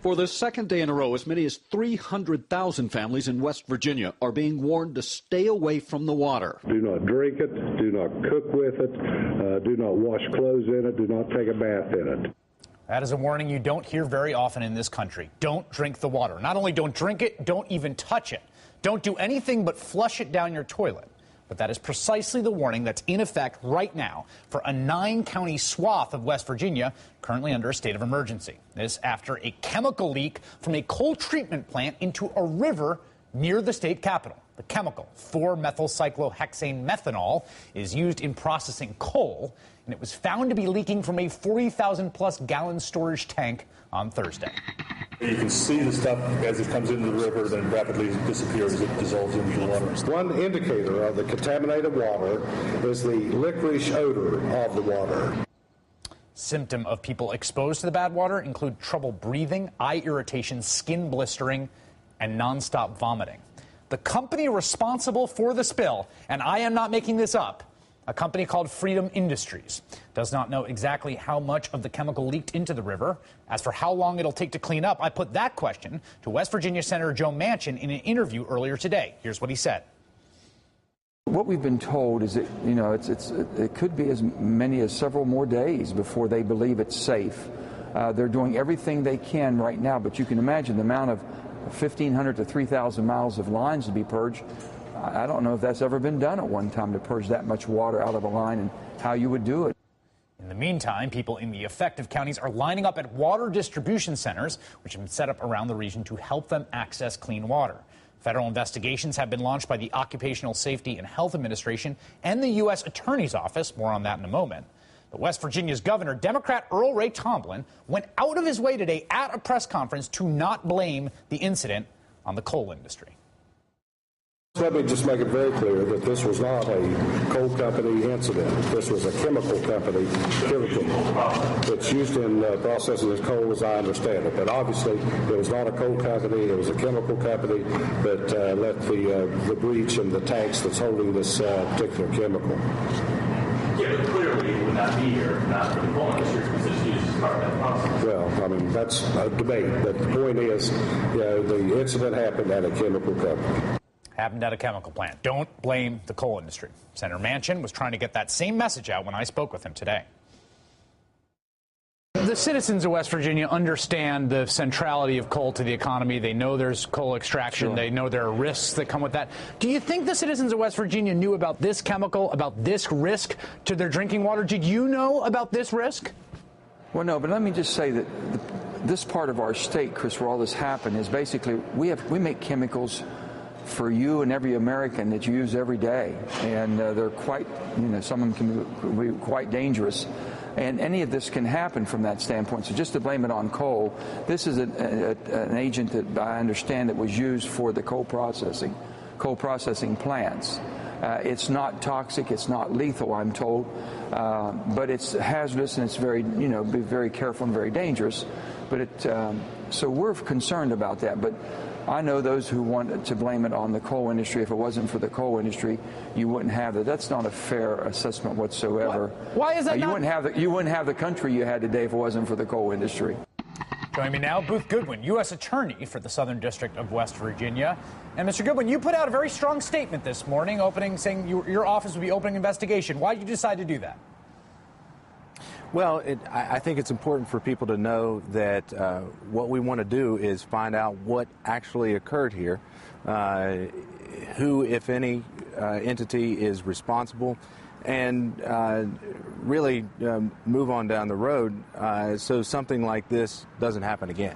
For the second day in a row, as many as 300,000 families in West Virginia are being warned to stay away from the water. Do not drink it, do not cook with it, do not wash clothes in it, do not take a bath in it. That is a warning you don't hear very often in this country. Don't drink the water. Not only don't drink it, don't even touch it. Don't do anything but flush it down your toilet. But that is precisely the warning that's in effect right now for a 9-county swath of West Virginia currently under a state of emergency. This after a chemical leak from a coal treatment plant into a river near the state capital. The chemical, 4-methylcyclohexane methanol, is used in processing coal, and it was found to be leaking from a 40,000-plus gallon storage tank on Thursday. You can see the stuff as it comes into the river, then rapidly disappears as it dissolves into the water. One indicator of the contaminated water is the licorice odor of the water. Symptoms of people exposed to the bad water include trouble breathing, eye irritation, skin blistering, and nonstop vomiting. The company responsible for the spill, and I am not making this up, a company called Freedom Industries, does not know exactly how much of the chemical leaked into the river. As for how long it'll take to clean up, I put that question to West Virginia Senator Joe Manchin in an interview earlier today. Here's what he said. What we've been told is that, it could be as many as several more days before they believe it's safe. They're doing everything they can right now, but you can imagine the amount of 1,500 to 3,000 miles of lines to be purged. I don't know if that's ever been done at one time, to purge that much water out of a line, and how you would do it. In the meantime, people in the affected counties are lining up at water distribution centers, which have been set up around the region to help them access clean water. Federal investigations have been launched by the Occupational Safety and Health Administration and the U.S. Attorney's Office. More on that in a moment. But West Virginia's governor, Democrat Earl Ray Tomblin, went out of his way today at a press conference to not blame the incident on the coal industry. Let me just make it very clear that this was not a coal company incident. This was a chemical company, that's used in processing this coal, as I understand it. But obviously, it was not a coal company. It was a chemical company that let the breach in the tanks that's holding this particular chemical. Yeah, but clearly it would not be here, not for the coal industry, because it's used as part of that process. Well, I mean, that's a debate. But the point is, the incident happened at a chemical company. Happened at a chemical plant. Don't blame the coal industry. Senator Manchin was trying to get that same message out when I spoke with him today. The citizens of West Virginia understand the centrality of coal to the economy. They know there's coal extraction. Sure. They know there are risks that come with that. Do you think the citizens of West Virginia knew about this chemical, about this risk to their drinking water? Did you know about this risk? Well, no, but let me just say that this part of our state, Chris, where all this happened, is basically we make chemicals for you and every American that you use every day, and they're quite, some of them can be quite dangerous, and any of this can happen from that standpoint. So just to blame it on coal, this is an agent that I understand that was used for the coal processing plants. It's not toxic, it's not lethal, I'm told, but it's hazardous and it's very, be very careful and very dangerous. But so we're concerned about that. But I know those who want to blame it on the coal industry. If it wasn't for the coal industry, you wouldn't have it. That's not a fair assessment whatsoever. Why is that you wouldn't have the country you had today if it wasn't for the coal industry. Joining me now, Booth Goodwin, U.S. Attorney for the Southern District of West Virginia. And Mr. Goodwin, you put out a very strong statement this morning, saying your office would be opening an investigation. Why did you decide to do that? Well, I think it's important for people to know that what we want to do is find out what actually occurred here, who, if any, entity is responsible, and really move on down the road so something like this doesn't happen again.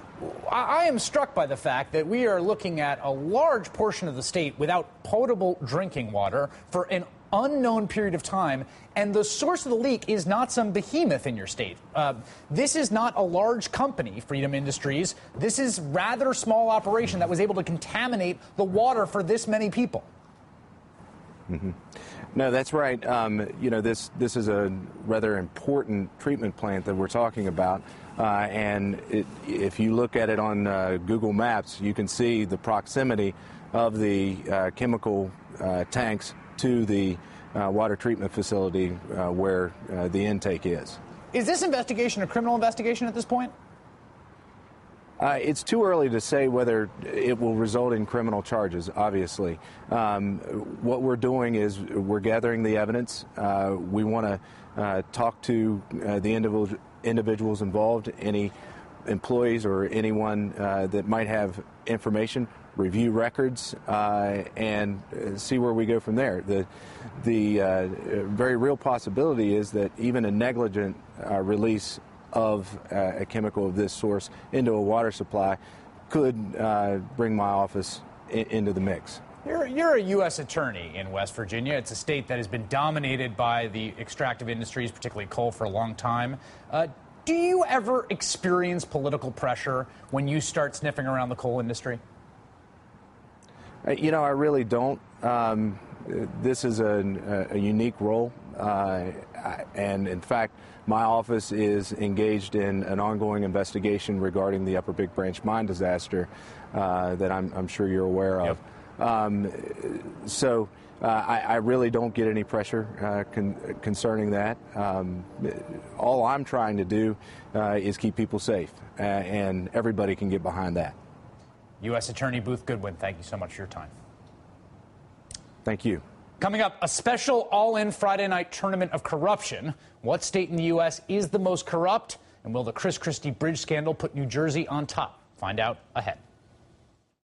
I am struck by the fact that we are looking at a large portion of the state without potable drinking water for an unknown period of time, and the source of the leak is not some behemoth in your state. This is not a large company, Freedom Industries. This is rather small operation that was able to contaminate the water for this many people. Mm-hmm. No, that's right. This is a rather important treatment plant that we're talking about, and if you look at it on Google Maps, you can see the proximity of the chemical tanks to the water treatment facility where the intake is. Is this investigation a criminal investigation at this point? It's too early to say whether it will result in criminal charges, obviously. What we're doing is we're gathering the evidence. We want to talk to the individuals involved, any employees or anyone that might have information, review records, and see where we go from there. The very real possibility is that even a negligent release of a chemical of this source into a water supply could bring my office into the mix. You're a U.S. attorney in West Virginia. It's a state that has been dominated by the extractive industries, particularly coal, for a long time. Do you ever experience political pressure when you start sniffing around the coal industry? You know, I really don't. This is a unique role, and in fact, my office is engaged in an ongoing investigation regarding the Upper Big Branch mine disaster that I'm sure you're aware of. Yep. I really don't get any pressure concerning that. All I'm trying to do is keep people safe, and everybody can get behind that. U.S. Attorney Booth Goodwin, thank you so much for your time. Thank you. Coming up, a special all-in Friday night tournament of corruption. What state in the U.S. is the most corrupt? And will the Chris Christie bridge scandal put New Jersey on top? Find out ahead.